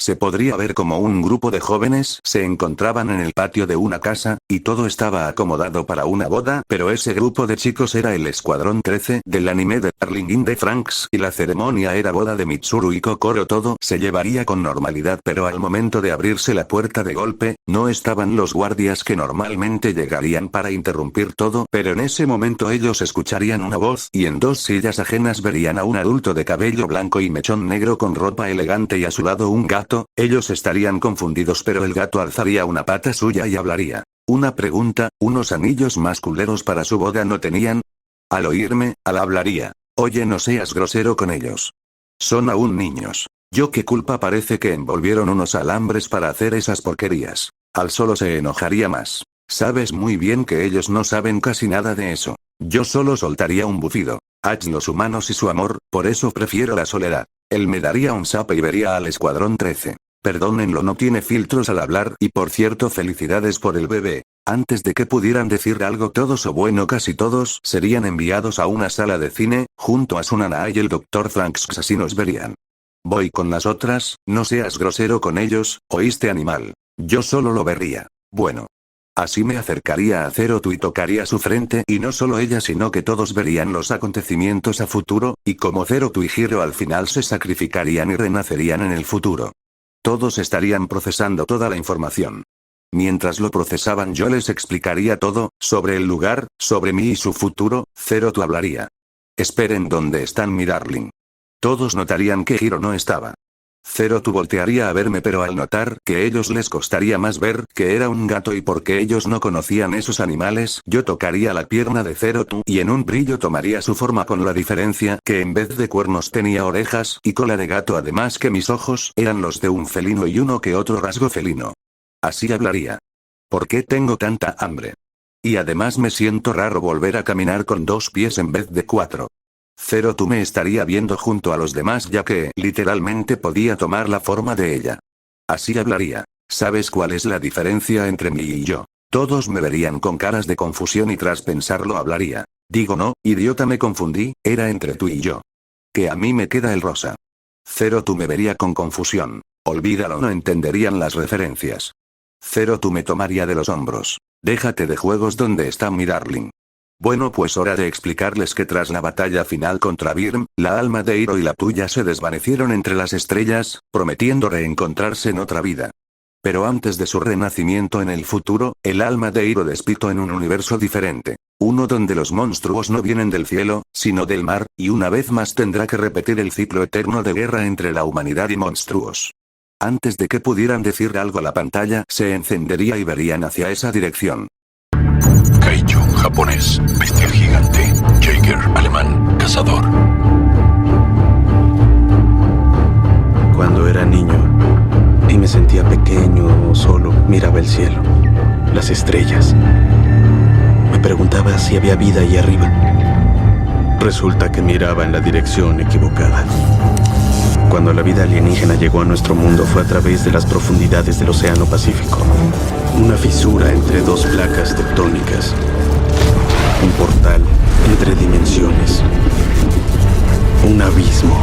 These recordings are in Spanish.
Se podría ver como un grupo de jóvenes se encontraban en el patio de una casa, y todo estaba acomodado para una boda, pero ese grupo de chicos era el Escuadrón 13 del anime de Darling in the Franxx, y la ceremonia era boda de Mitsuru y Kokoro. Todo se llevaría con normalidad, pero al momento de abrirse la puerta de golpe, no estaban los guardias que normalmente llegarían para interrumpir todo, pero en ese momento ellos escucharían una voz, y en 2 sillas ajenas verían a un adulto de cabello blanco y mechón negro con ropa elegante y a su lado un gato. Ellos estarían confundidos, pero el gato alzaría una pata suya y hablaría. Una pregunta, ¿unos anillos más culeros para su boda no tenían? Al oírme, Al hablaría. Oye, no seas grosero con ellos. Son aún niños. Yo qué culpa, parece que envolvieron unos alambres para hacer esas porquerías. Al solo se enojaría más. Sabes muy bien que ellos no saben casi nada de eso. Yo solo soltaría un bufido. Los humanos y su amor, por eso prefiero la soledad. Él me daría un zape y vería al Escuadrón 13. Perdónenlo, no tiene filtros al hablar, y por cierto, felicidades por el bebé. Antes de que pudieran decir algo, todos o bueno casi todos serían enviados a una sala de cine, junto a Sunana y el Dr. Franxx, así nos verían. Voy con las otras, no seas grosero con ellos, ¿oíste, animal? Yo solo lo vería. Bueno. Así me acercaría a Zerotu y tocaría su frente, y no solo ella sino que todos verían los acontecimientos a futuro, y como Zerotu y Hiro al final se sacrificarían y renacerían en el futuro. Todos estarían procesando toda la información. Mientras lo procesaban yo les explicaría todo, sobre el lugar, sobre mí y su futuro. Zerotu hablaría. Esperen, ¿dónde están mi darling? Todos notarían que Hiro no estaba. Zerotu voltearía a verme, pero al notar que ellos les costaría más ver que era un gato y porque ellos no conocían esos animales, yo tocaría la pierna de Zerotu y en un brillo tomaría su forma, con la diferencia que en vez de cuernos tenía orejas y cola de gato, además que mis ojos eran los de un felino y uno que otro rasgo felino. Así hablaría. ¿Por qué tengo tanta hambre? Y además me siento raro volver a caminar con 2 pies en vez de 4. Zerotu me estaría viendo junto a los demás, ya que, literalmente, podía tomar la forma de ella. Así hablaría. ¿Sabes cuál es la diferencia entre mí y yo? Todos me verían con caras de confusión y tras pensarlo hablaría. Digo, no, idiota, me confundí, era entre tú y yo. Que a mí me queda el rosa. Zerotu me vería con confusión. Olvídalo, no entenderían las referencias. Zerotu me tomaría de los hombros. Déjate de juegos, ¿dónde está mi darling? Bueno, pues hora de explicarles que tras la batalla final contra Birm, la alma de Hiro y la tuya se desvanecieron entre las estrellas, prometiendo reencontrarse en otra vida. Pero antes de su renacimiento en el futuro, el alma de Hiro despitó en un universo diferente. Uno donde los monstruos no vienen del cielo, sino del mar, y una vez más tendrá que repetir el ciclo eterno de guerra entre la humanidad y monstruos. Antes de que pudieran decir algo, la pantalla se encendería y verían hacia esa dirección. Kaiju, japonés, bestial gigante, Jaeger, alemán, cazador. Cuando era niño y me sentía pequeño o solo, miraba el cielo, las estrellas. Me preguntaba si había vida ahí arriba. Resulta que miraba en la dirección equivocada. Cuando la vida alienígena llegó a nuestro mundo fue a través de las profundidades del Océano Pacífico. Una fisura entre 2 placas tectónicas. Un portal entre dimensiones. Un abismo.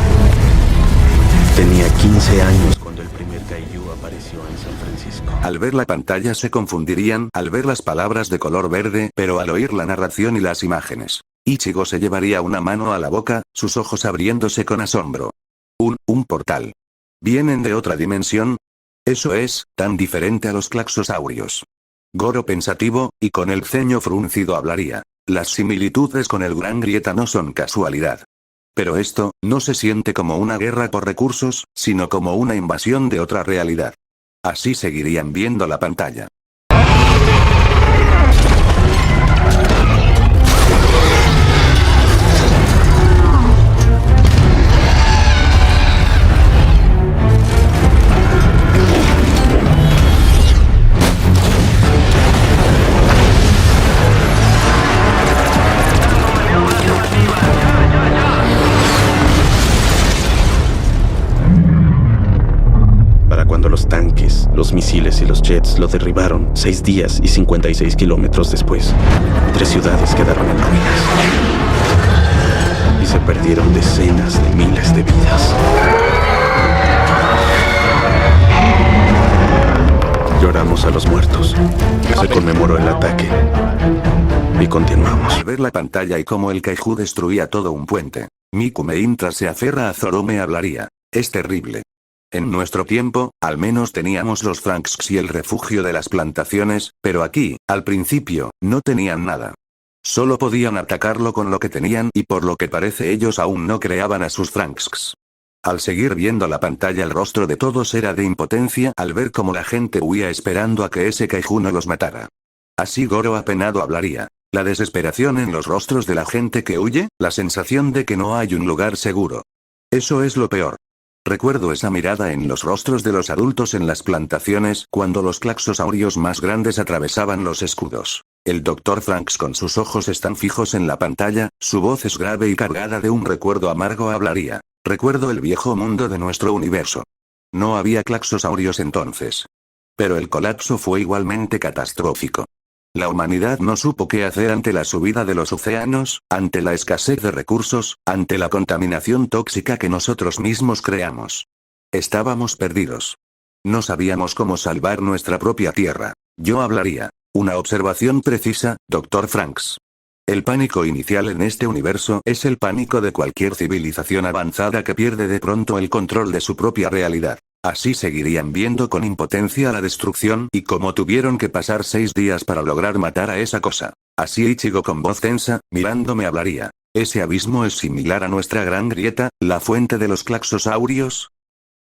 Tenía 15 años cuando el primer Kaiju apareció en San Francisco. Al ver la pantalla se confundirían al ver las palabras de color verde, pero al oír la narración y las imágenes. Ichigo se llevaría una mano a la boca, sus ojos abriéndose con asombro. Un portal. ¿Vienen de otra dimensión? Eso es, tan diferente a los claxosaurios. Goro pensativo, y con el ceño fruncido hablaría. Las similitudes con el Gran Grieta no son casualidad. Pero esto, no se siente como una guerra por recursos, sino como una invasión de otra realidad. Así seguirían viendo la pantalla. Los tanques, los misiles y los jets lo derribaron 6 días y 56 kilómetros después. 3 ciudades quedaron en ruinas. Y se perdieron decenas de miles de vidas. a los muertos. Se conmemoró el ataque. Y continuamos. Al ver la pantalla y cómo el kaiju destruía todo un puente, Miku mientras se aferra a Zoro me hablaría. Es terrible. En nuestro tiempo, al menos teníamos los Franks y el refugio de las plantaciones, pero aquí, al principio, no tenían nada. Solo podían atacarlo con lo que tenían y por lo que parece ellos aún no creaban a sus Franks. Al seguir viendo la pantalla el rostro de todos era de impotencia al ver cómo la gente huía esperando a que ese kaiju no los matara. Así Goro apenado hablaría. La desesperación en los rostros de la gente que huye, la sensación de que no hay un lugar seguro. Eso es lo peor. Recuerdo esa mirada en los rostros de los adultos en las plantaciones cuando los claxosaurios más grandes atravesaban los escudos. El Dr. Franks con sus ojos están fijos en la pantalla, su voz es grave y cargada de un recuerdo amargo hablaría. Recuerdo el viejo mundo de nuestro universo. No había claxosaurios entonces. Pero el colapso fue igualmente catastrófico. La humanidad no supo qué hacer ante la subida de los océanos, ante la escasez de recursos, ante la contaminación tóxica que nosotros mismos creamos. Estábamos perdidos. No sabíamos cómo salvar nuestra propia tierra. Yo hablaría. Una observación precisa, Dr. Franks. El pánico inicial en este universo es el pánico de cualquier civilización avanzada que pierde de pronto el control de su propia realidad. Así seguirían viendo con impotencia la destrucción y como tuvieron que pasar 6 días para lograr matar a esa cosa. Así Ichigo con voz tensa, mirándome hablaría. ¿Ese abismo es similar a nuestra gran grieta, la fuente de los claxosaurios?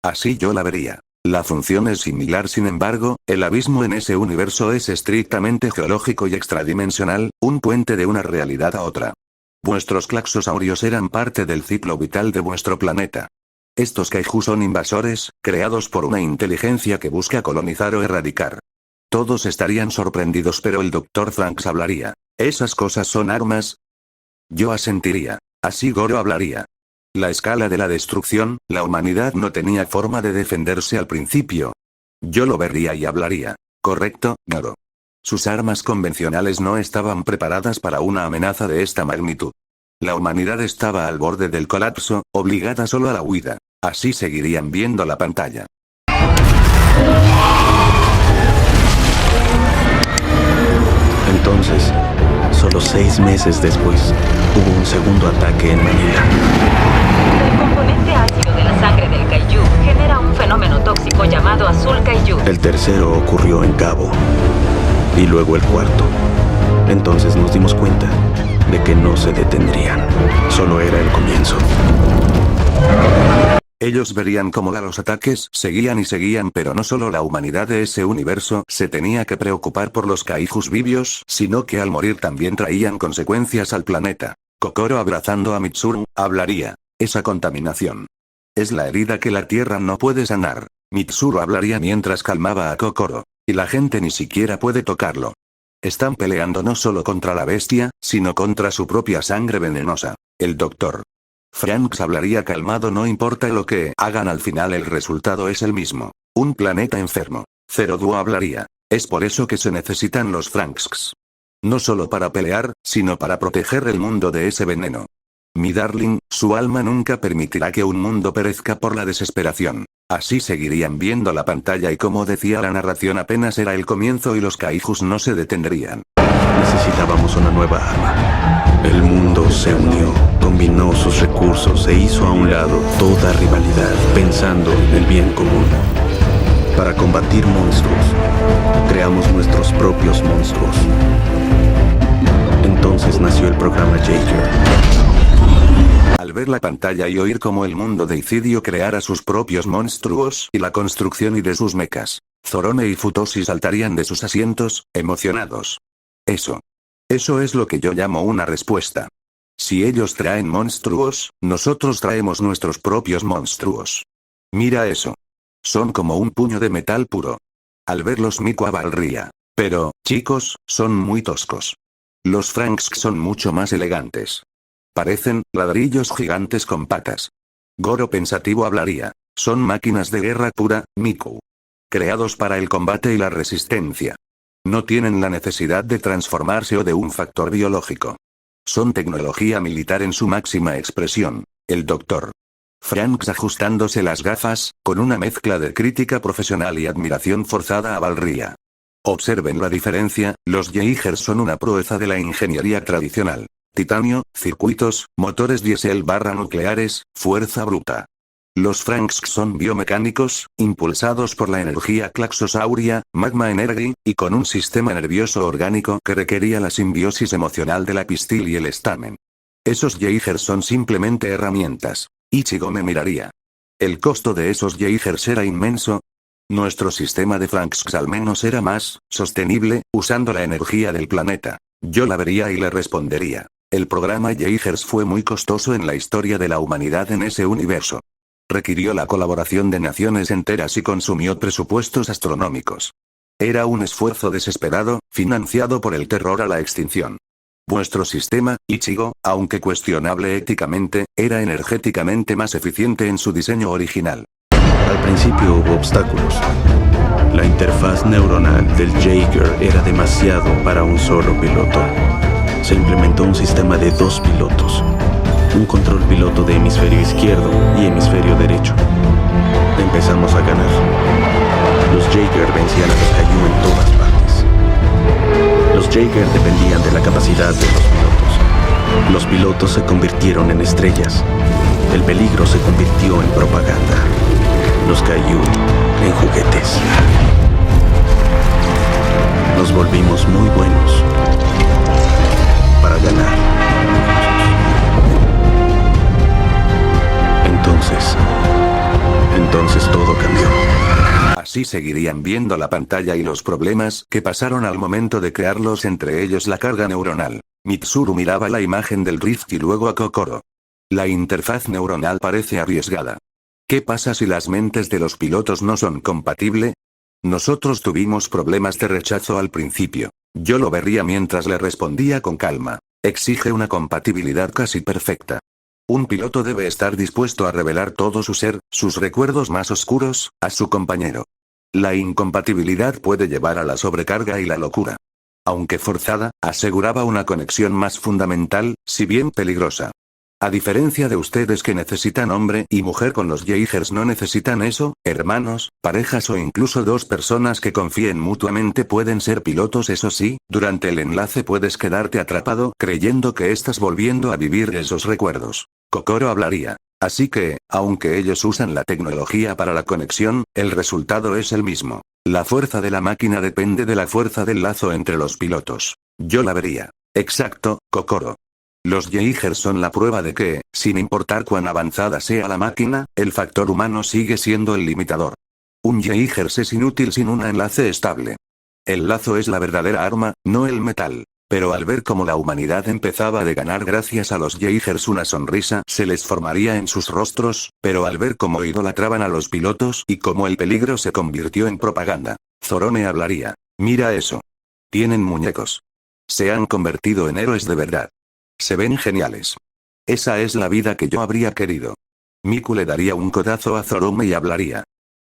Así yo la vería. La función es similar, sin embargo, el abismo en ese universo es estrictamente geológico y extradimensional, un puente de una realidad a otra. Vuestros claxosaurios eran parte del ciclo vital de vuestro planeta. Estos kaiju son invasores, creados por una inteligencia que busca colonizar o erradicar. Todos estarían sorprendidos, pero el Dr. Franks hablaría. ¿Esas cosas son armas? Yo asentiría. Así Goro hablaría. La escala de la destrucción, la humanidad no tenía forma de defenderse al principio. Yo lo vería y hablaría. Correcto, Goro. Sus armas convencionales no estaban preparadas para una amenaza de esta magnitud. La humanidad estaba al borde del colapso, obligada solo a la huida. Así seguirían viendo la pantalla. Entonces, solo 6 meses después, hubo un segundo ataque en Manila. El componente ácido de la sangre del kaiju genera un fenómeno tóxico llamado azul kaiju. El tercero ocurrió en Cabo. Y luego el cuarto. Entonces nos dimos cuenta de que no se detendrían. Solo era el comienzo. Ellos verían cómo los ataques seguían y seguían, pero no solo la humanidad de ese universo se tenía que preocupar por los kaijus vivios, sino que al morir también traían consecuencias al planeta. Kokoro abrazando a Mitsuru, hablaría. Esa contaminación. Es la herida que la tierra no puede sanar. Mitsuru hablaría mientras calmaba a Kokoro. Y la gente ni siquiera puede tocarlo. Están peleando no solo contra la bestia, sino contra su propia sangre venenosa. El Dr. Franks hablaría calmado, no importa lo que hagan, al final el resultado es el mismo. Un planeta enfermo. Zero Duo hablaría. Es por eso que se necesitan los Franks. No solo para pelear, sino para proteger el mundo de ese veneno. Mi darling, su alma nunca permitirá que un mundo perezca por la desesperación. Así seguirían viendo la pantalla y como decía la narración apenas era el comienzo y los kaijus no se detendrían. Necesitábamos una nueva arma. El mundo se unió, combinó sus recursos e hizo a un lado toda rivalidad, pensando en el bien común. Para combatir monstruos, creamos nuestros propios monstruos. Entonces nació el programa Jaeger. Al ver la pantalla y oír cómo el mundo de Incidio creara sus propios monstruos y la construcción y de sus mechas, Zorome y Futoshi saltarían de sus asientos, emocionados. Eso es lo que yo llamo una respuesta. Si ellos traen monstruos, nosotros traemos nuestros propios monstruos. Mira eso. Son como un puño de metal puro. Al verlos Miku abalría. Pero, chicos, son muy toscos. Los Franks son mucho más elegantes. Parecen ladrillos gigantes con patas. Goro pensativo hablaría. Son máquinas de guerra pura, Miku. Creados para el combate y la resistencia. No tienen la necesidad de transformarse o de un factor biológico. Son tecnología militar en su máxima expresión. El Dr. Franks ajustándose las gafas, con una mezcla de crítica profesional y admiración forzada abalría. Observen la diferencia, los Jaegers son una proeza de la ingeniería tradicional. Titanio, circuitos, motores diésel / nucleares, fuerza bruta. Los Franks son biomecánicos, impulsados por la energía claxosauria, magma energy, y con un sistema nervioso orgánico que requería la simbiosis emocional de la pistil y el estamen. Esos Jaegers son simplemente herramientas. Ichigo me miraría. El costo de esos Jaegers era inmenso. Nuestro sistema de Franks al menos era más sostenible, usando la energía del planeta. Yo la vería y le respondería. El programa Jaegers fue muy costoso en la historia de la humanidad en ese universo. Requirió la colaboración de naciones enteras y consumió presupuestos astronómicos. Era un esfuerzo desesperado, financiado por el terror a la extinción. Vuestro sistema, Ichigo, aunque cuestionable éticamente, era energéticamente más eficiente en su diseño original. Al principio hubo obstáculos. La interfaz neuronal del Jaeger era demasiado para un solo piloto. Se implementó un sistema de 2 pilotos. Un control piloto de hemisferio izquierdo y hemisferio derecho. Empezamos a ganar. Los Jaeger vencían a los Kaiju en todas partes. Los Jaeger dependían de la capacidad de los pilotos. Los pilotos se convirtieron en estrellas. El peligro se convirtió en propaganda. Los Kaiju en juguetes. Nos volvimos muy buenos para ganar. Entonces todo cambió. Así seguirían viendo la pantalla y los problemas que pasaron al momento de crearlos, entre ellos la carga neuronal. Mitsuru miraba la imagen del Rift y luego a Kokoro. La interfaz neuronal parece arriesgada. ¿Qué pasa si las mentes de los pilotos no son compatibles? Nosotros tuvimos problemas de rechazo al principio. Yo lo vería mientras le respondía con calma. Exige una compatibilidad casi perfecta. Un piloto debe estar dispuesto a revelar todo su ser, sus recuerdos más oscuros, a su compañero. La incompatibilidad puede llevar a la sobrecarga y la locura. Aunque forzada, aseguraba una conexión más fundamental, si bien peligrosa. A diferencia de ustedes que necesitan hombre y mujer, con los Jaegers no necesitan eso. Hermanos, parejas o incluso 2 personas que confíen mutuamente pueden ser pilotos. Eso sí, durante el enlace puedes quedarte atrapado creyendo que estás volviendo a vivir esos recuerdos. Kokoro hablaría. Así que, aunque ellos usan la tecnología para la conexión, el resultado es el mismo. La fuerza de la máquina depende de la fuerza del lazo entre los pilotos. Yo la vería. Exacto, Kokoro. Los Jaegers son la prueba de que, sin importar cuán avanzada sea la máquina, el factor humano sigue siendo el limitador. Un Jaeger es inútil sin un enlace estable. El lazo es la verdadera arma, no el metal. Pero al ver cómo la humanidad empezaba a ganar gracias a los Jaegers, una sonrisa se les formaría en sus rostros, pero al ver cómo idolatraban a los pilotos y cómo el peligro se convirtió en propaganda, Zorone hablaría. Mira eso. Tienen muñecos. Se han convertido en héroes de verdad. Se ven geniales. Esa es la vida que yo habría querido. Miku le daría un codazo a Zorome y hablaría.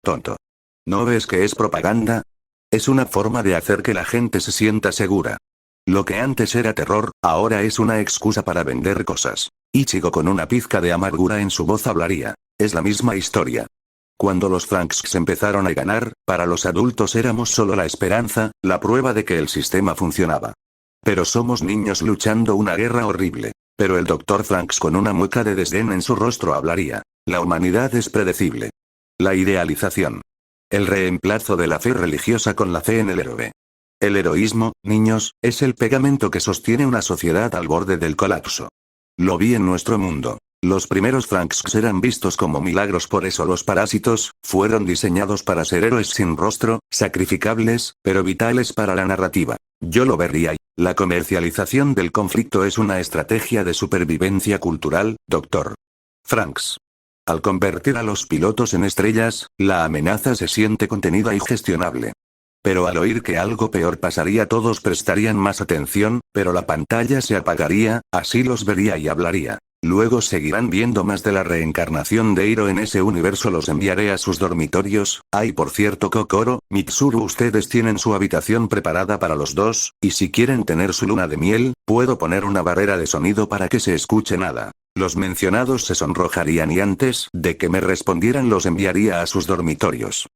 Tonto. ¿No ves que es propaganda? Es una forma de hacer que la gente se sienta segura. Lo que antes era terror, ahora es una excusa para vender cosas. Ichigo, con una pizca de amargura en su voz, hablaría. Es la misma historia. Cuando los Franks empezaron a ganar, para los adultos éramos solo la esperanza, la prueba de que el sistema funcionaba. Pero somos niños luchando una guerra horrible. Pero el Dr. Franks, con una mueca de desdén en su rostro, hablaría. La humanidad es predecible. La idealización. El reemplazo de la fe religiosa con la fe en el héroe. El heroísmo, niños, es el pegamento que sostiene una sociedad al borde del colapso. Lo vi en nuestro mundo. Los primeros Franks eran vistos como milagros, por eso los parásitos fueron diseñados para ser héroes sin rostro, sacrificables, pero vitales para la narrativa. Yo lo vería. La comercialización del conflicto es una estrategia de supervivencia cultural, Dr. Franks. Al convertir a los pilotos en estrellas, la amenaza se siente contenida y gestionable. Pero al oír que algo peor pasaría, todos prestarían más atención, pero la pantalla se apagaría, así los vería y hablaría. Luego seguirán viendo más de la reencarnación de Hiro en ese universo. Los enviaré a sus dormitorios. Ay, por cierto, Kokoro, Mitsuru, ustedes tienen su habitación preparada para los dos, y si quieren tener su luna de miel, puedo poner una barrera de sonido para que se escuche nada. Los mencionados se sonrojarían y antes de que me respondieran los enviaría a sus dormitorios.